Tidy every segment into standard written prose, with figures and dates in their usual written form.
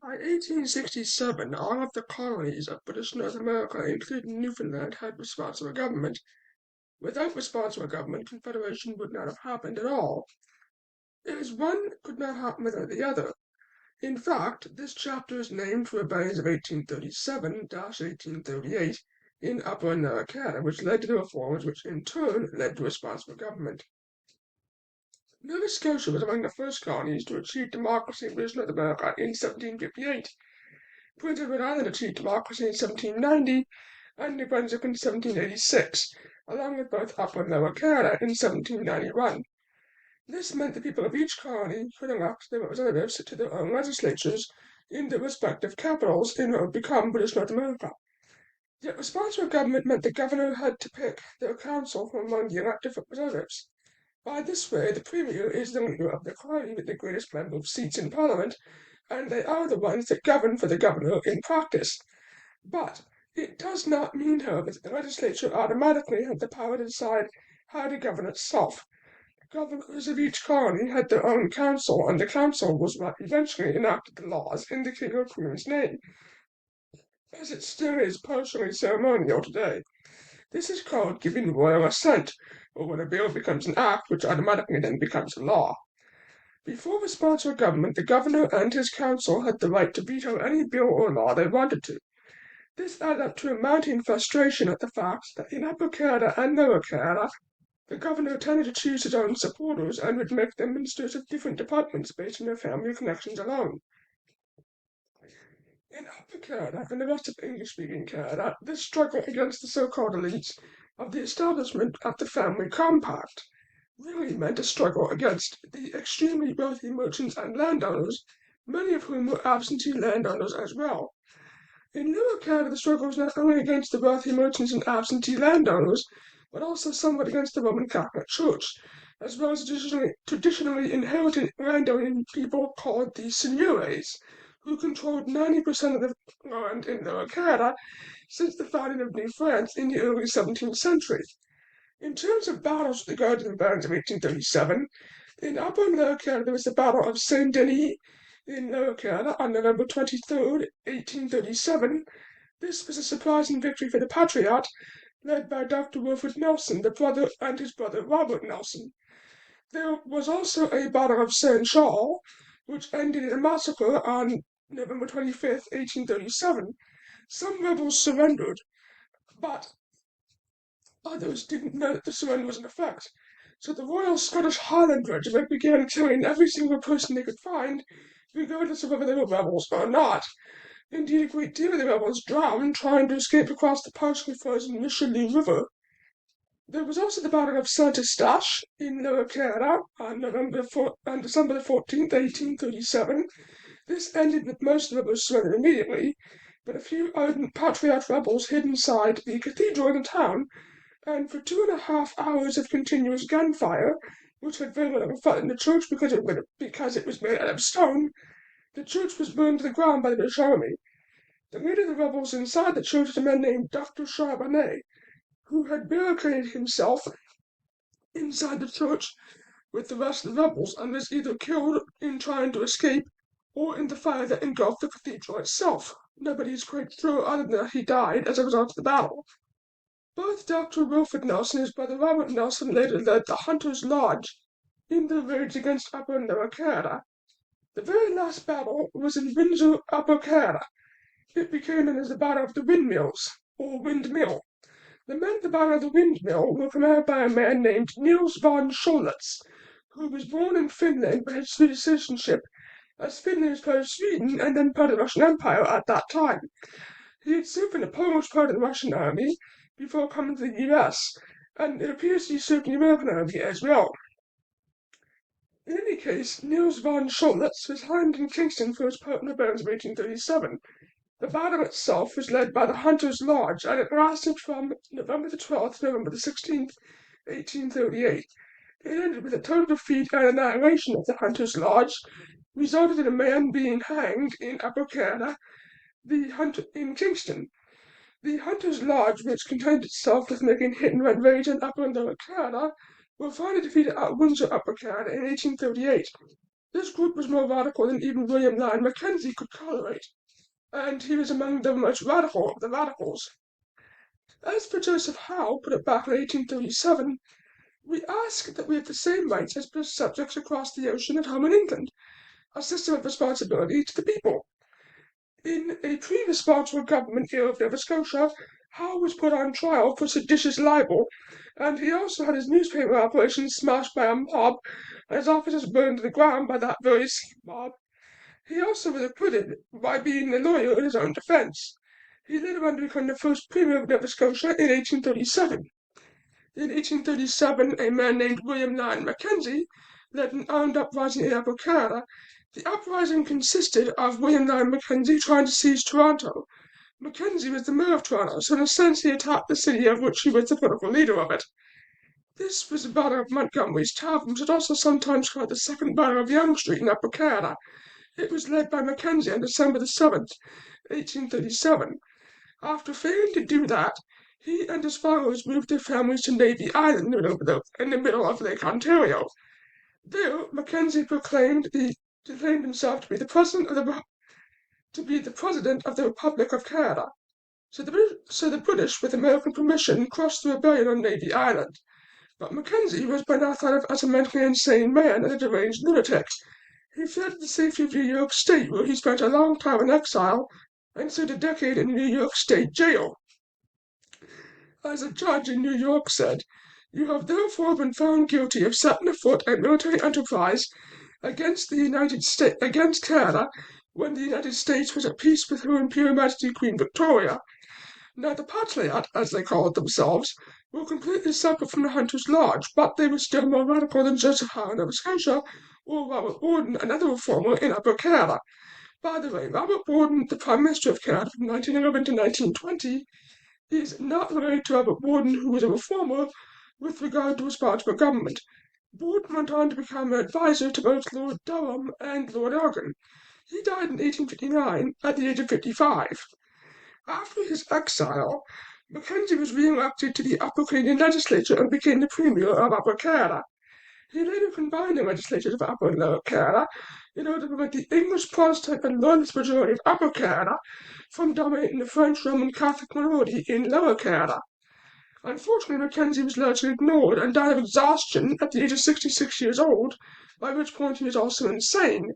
By 1867, all of the colonies of British North America, including Newfoundland, had responsible government. Without responsible government, Confederation would not have happened at all, as one could not happen without the other. In fact, this chapter is named for rebellions of 1837-1838 in Upper Canada, which led to the reforms which in turn led to responsible government. Nova Scotia was among the first colonies to achieve democracy in British North America in 1758. Prince Edward Island achieved democracy in 1790, and New Brunswick in 1786, along with both Upper and Lower Canada in 1791. This meant the people of each colony could elect their representatives to their own legislatures in their respective capitals in order to become British North America. Yet responsible government meant the governor had to pick their council from among the elected representatives. By this way, the premier is the leader of the colony with the greatest number of seats in parliament, and they are the ones that govern for the governor in practice. But it does not mean, however, that the legislature automatically had the power to decide how to govern itself. The governors of each colony had their own council, and the council was what eventually enacted the laws in the king or queen's name, as it still is partially ceremonial today. This is called giving royal assent, or when a bill becomes an act which automatically then becomes a law. Before responsible government, the governor and his council had the right to veto any bill or law they wanted to. This added up to a mounting frustration at the fact that in Upper Canada and Lower Canada, the governor tended to choose his own supporters and would make them ministers of different departments based on their family connections alone. In Upper Canada and the rest of English-speaking Canada, this struggle against the so-called elites of the establishment of the family compact really meant a struggle against the extremely wealthy merchants and landowners, many of whom were absentee landowners as well. In Lower Canada, the struggle was not only against the wealthy merchants and absentee landowners, but also somewhat against the Roman Catholic Church, as well as traditionally inherited landowning people called the seigneurs, who controlled 90% of the land in Lower Canada since the founding of New France in the early 17th century. In terms of battles with the Guards and Barons of 1837, in Upper and Lower Canada there was the Battle of Saint Denis in Lower Canada on November 23rd, 1837. This was a surprising victory for the Patriot, led by Dr. Wilfred Nelson, the brother and his brother Robert Nelson. There was also a Battle of Saint Charles, which ended in a massacre on November 25th, 1837. Some rebels surrendered, but others didn't know that the surrender was in effect. So the Royal Scottish Highland Regiment began killing every single person they could find, regardless of whether they were rebels or not. Indeed, a great deal of the rebels drowned trying to escape across the partially frozen Richelieu River. There was also the Battle of Saint Eustache in Lower Canada on December 14th, 1837. This ended with most of the rebels surrendering immediately, but a few ardent patriot rebels hid inside the cathedral in the town, and for 2.5 hours of continuous gunfire, which had very little effect in the church because it was made out of stone, the church was burned to the ground by the British Army. The leader of the rebels inside the church was a man named Dr. Charbonnet, who had barricaded himself inside the church with the rest of the rebels and was either killed in trying to escape or in the fire that engulfed the cathedral itself. Nobody is quite sure other than that he died as a result of the battle. Both Dr. Wilfred Nelson and his brother Robert Nelson later led the Hunters' Lodge in their raids against Upper and Lower Canada. The very last battle was in Windsor, Upper Canada. It became known as the Battle of the Windmills, or Windmill. The men at the Battle of the Windmill were commanded by a man named Niels von Scholitz, who was born in Finland but had Swedish citizenship, as Finland was part of Sweden and then part of the Russian Empire at that time. He had served in the Polish part of the Russian army before coming to the US, and it appears he served in the American army as well. In any case, Niels von Scholitz was hanged in Kingston for his part in the rebellions of 1837. The battle itself was led by the Hunters' Lodge, and it lasted from November 12th to November 1838. It ended with a total defeat and annihilation of the Hunters' Lodge, resulted in a man being hanged in Upper Canada, in Kingston. The Hunters' Lodge, which contained itself with making hit-and-run raids in Upper and Lower Canada, were finally defeated at Windsor, Upper Canada in 1838. This group was more radical than even William Lyon Mackenzie could tolerate, and he was among the most radical of the radicals. As for Joseph Howe put it back in 1837, we ask that we have the same rights as British subjects across the ocean at home in England, a system of responsibility to the people. In a pre-responsible government era of Nova Scotia, Howe was put on trial for seditious libel, and he also had his newspaper operations smashed by a mob and his offices burned to the ground by that very same mob. He also was acquitted by being a lawyer in his own defence. He later on became the first Premier of Nova Scotia in 1837. In 1837, a man named William Lyon Mackenzie led an armed uprising in Upper Canada. The uprising consisted of William Lyon Mackenzie trying to seize Toronto. Mackenzie was the mayor of Toronto, so in a sense he attacked the city of which he was the political leader of it. This was the Battle of Montgomery's Tavern, which is also sometimes called the Second Battle of Yonge Street in Upper Canada. It was led by Mackenzie on December the 7th, 1837. After failing to do that, he and his followers moved their families to Navy Island in the middle of Lake Ontario. There, Mackenzie proclaimed himself to be the president of the Republic of Canada. So the British, with American permission, crushed the rebellion on Navy Island. But Mackenzie was by now thought of as a mentally insane man and a deranged lunatic. He fled to the safety of New York State, where he spent a long time in exile and served a decade in New York State jail. As a judge in New York said, "You have therefore been found guilty of setting afoot a military enterprise against Canada, when the United States was at peace with Her Imperial Majesty Queen Victoria." Now the Patriot, as they called themselves, were completely separate from the Hunters Lodge, but they were still more radical than Joseph Howe in Nova Scotia, or Robert Borden, another reformer in Upper Canada. By the way, Robert Borden, the Prime Minister of Canada from 1911 to 1920, is not related to Robert Borden, who was a reformer with regard to responsible government. Borden went on to become an advisor to both Lord Durham and Lord Elgin. He died in 1859 at the age of 55. After his exile, Mackenzie was re-elected to the Upper Canadian Legislature and became the Premier of Upper Canada. He later combined the legislatures of Upper and Lower Canada in order to prevent the English Protestant and Loyalist majority of Upper Canada from dominating the French Roman Catholic minority in Lower Canada. Unfortunately, Mackenzie was largely ignored and died of exhaustion at the age of 66 years old, by which point he was also insane.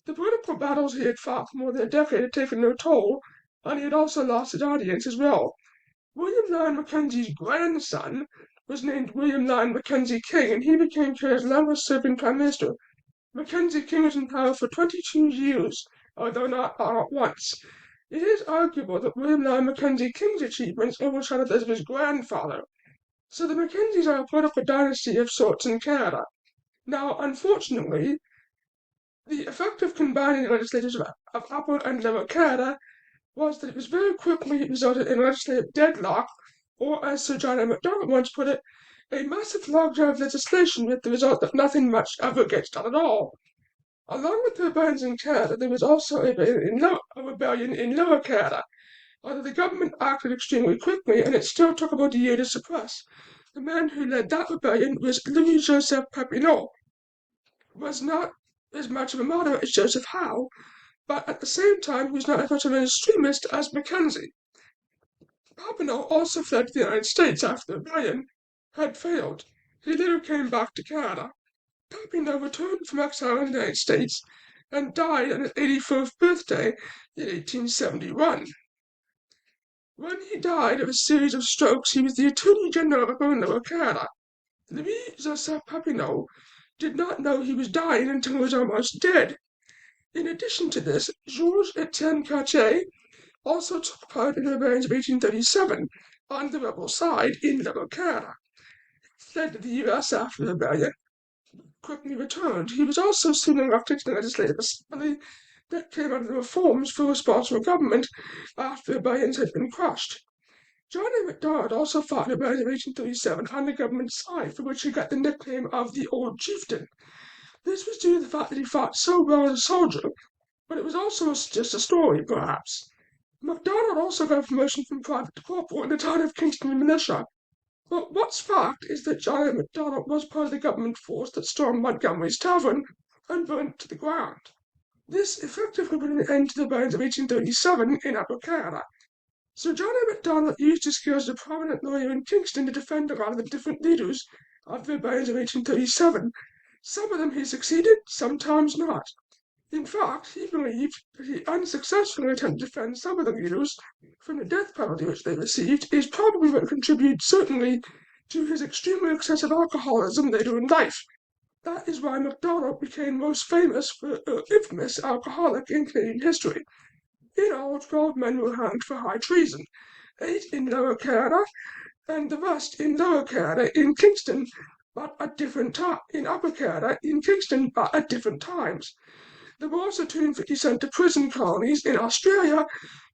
The political battles he had fought for more than a decade had taken their toll, and he had also lost his audience as well. William Lyon Mackenzie's grandson was named William Lyon Mackenzie King, and he became Canada's longest-serving Prime Minister. Mackenzie King was in power for 22 years, although not all at once. It is arguable that William Lyon Mackenzie King's achievements overshadowed those of his grandfather. So the Mackenzies are a political dynasty of sorts in Canada. Now, unfortunately, the effect of combining the legislatures of Upper and Lower Canada was that it was very quickly resulted in legislative deadlock, or as Sir John A. Macdonald once put it, a massive logjam of legislation with the result that nothing much ever gets done at all. Along with the rebellions in Canada, there was also a rebellion in Lower Canada, although the government acted extremely quickly and it still took about a year to suppress. The man who led that rebellion was Louis-Joseph Papineau, was not as much of a moderate as Joseph Howe, but at the same time he was not as much of an extremist as Mackenzie. Papineau also fled to the United States after the rebellion had failed. He later came back to Canada. Papineau returned from exile in the United States and died on his 81st birthday in 1871. When he died of a series of strokes, he was the Attorney General of Lower Canada. Louis-Joseph Papineau did not know he was dying until he was almost dead. In addition to this, Georges Etienne Cartier also took part in the rebellions of 1837 on the rebel side in Lower Canada. He fled to the U.S. after the rebellion, quickly returned. He was also soon elected to the Legislative Assembly that came out of the reforms for responsible government after the rebellions had been crushed. John A. Macdonald also fought in the rebellion of 1837 on the government side, for which he got the nickname of the Old Chieftain. This was due to the fact that he fought so well as a soldier, but it was also just a story, perhaps. Macdonald also got a promotion from private to corporal in the town of Kingston Militia. But what's fact is that John A. Macdonald was part of the government force that stormed Montgomery's Tavern, and burnt to the ground. This effectively put an end to the rebellions of 1837 in Upper Canada. Sir John A. Macdonald used his skills as a prominent lawyer in Kingston to defend a lot of the different leaders of the rebellions of 1837. Some of them he succeeded, sometimes not. In fact, he believed that he unsuccessfully attempted to defend some of the leaders from the death penalty which they received is probably what contributed certainly to his extremely excessive alcoholism later in life. That is why Macdonald became most famous for infamous alcoholic in Canadian history. In all, 12 men were hanged for high treason, 8 in Lower Canada, and the rest in Lower Canada in Kingston, but at different times. In Upper Canada in Kingston, but at different times. There were also 250 sent to prison colonies in Australia,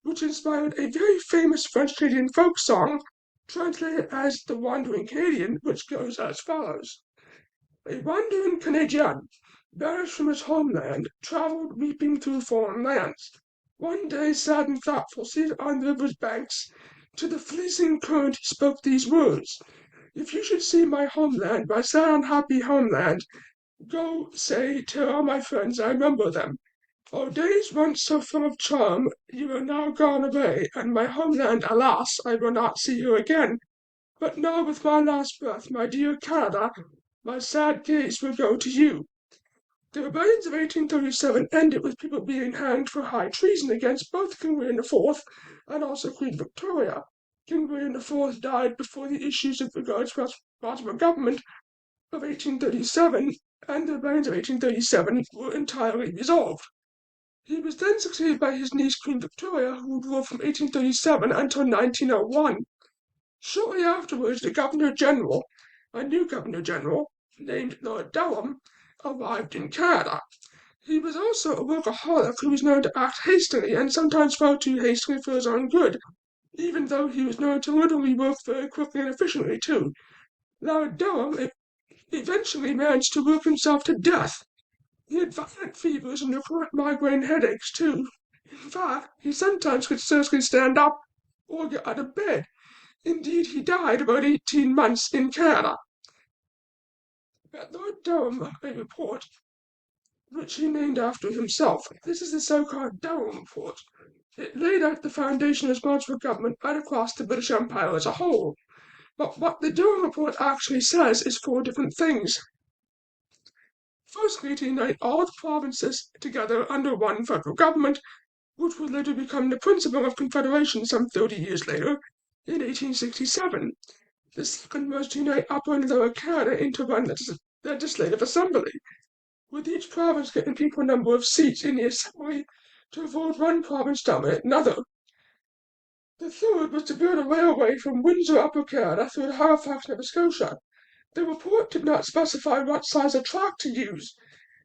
which inspired a very famous French Canadian folk song, translated as The Wandering Canadian, which goes as follows. A wandering Canadian, banished from his homeland, traveled weeping through foreign lands. One day, sad and thoughtful, seated on the river's banks, to the fleeting current he spoke these words. If you should see my homeland, my sad unhappy homeland, go, say, tell all my friends I remember them. Oh, days once so full of charm, you are now gone away, and my homeland, alas, I will not see you again. But now with my last breath, my dear Canada, my sad gaze will go to you. The rebellions of 1837 ended with people being hanged for high treason against both King William IV and also Queen Victoria. King William IV died before the issues of regards to responsible government of 1837 and the rebellions of 1837 were entirely resolved. He was then succeeded by his niece Queen Victoria, who ruled from 1837 until 1901. Shortly afterwards, the Governor-General, a new Governor-General, named Lord Durham, arrived in Canada. He was also a workaholic who was known to act hastily and sometimes far too hastily for his own good, even though he was known to literally work very quickly and efficiently too. Lord Durham eventually managed to work himself to death. He had violent fevers and recurrent migraine headaches too. In fact, he sometimes could scarcely stand up or get out of bed. Indeed, he died about 18 months in Canada. But Lord Durham, a report which he named after himself. This is the so-called Durham Report. It laid out the foundation of responsible government right across the British Empire as a whole. But what the Durham Report actually says is 4 different things. Firstly, to unite all the provinces together under one federal government, which would later become the principle of Confederation some 30 years later, in 1867. The second was to unite Upper and Lower Canada into one legislative assembly, with each province getting an equal number of seats in the assembly to avoid one province dominate another. The third was to build a railway from Windsor, Upper Canada, through Halifax, Nova Scotia. The report did not specify what size of track to use.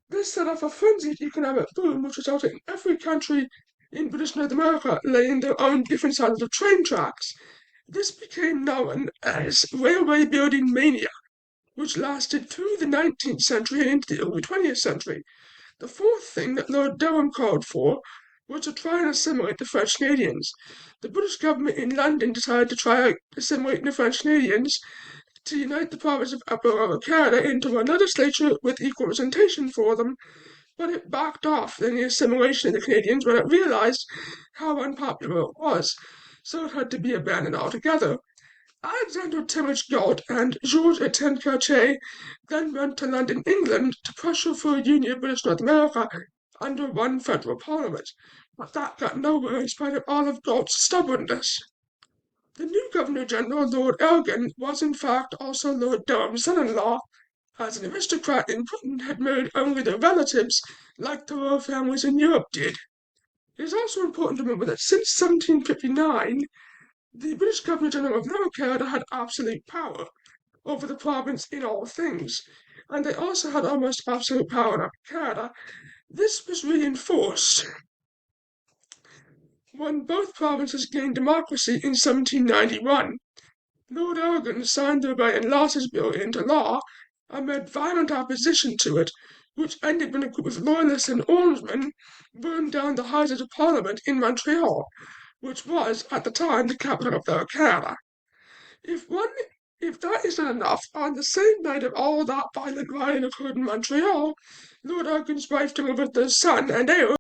This set off a frenzied economic boom which resulted in every country in British North America laying their own different sizes of train tracks. This became known as railway building mania, which lasted through the 19th century and into the early 20th century. The fourth thing that Lord Durham called for was to try and assimilate the French Canadians. The British government in London decided to try assimilating the French Canadians to unite the province of Upper and Lower Canada into one legislature with equal representation for them, but it backed off in the assimilation of the Canadians when it realized how unpopular it was, so it had to be abandoned altogether. Alexander Timothy Galt and Georges Etienne Cartier then went to London, England, to pressure for a union of British North America under one federal parliament, but that got nowhere in spite of all of Galt's stubbornness. The new Governor-General, Lord Elgin, was in fact also Lord Durham's son-in-law, as an aristocrat in Britain had married only their relatives, like the royal families in Europe did. It is also important to remember that since 1759, the British Governor-General of Lower Canada had absolute power over the province in all things, and they also had almost absolute power in Upper Canada. This was reinforced when both provinces gained democracy in 1791. Lord Elgin signed the Rebellion Losses Bill into law amid violent opposition to it, which ended when a group of Loyalists and Orangemen burned down the Houses of Parliament in Montreal, which was, at the time, the capital of Lower Canada. If one If that isn't enough, on the same night of all that violent rioting occurred in Montreal, Lord Elgin's wife delivered their son, and they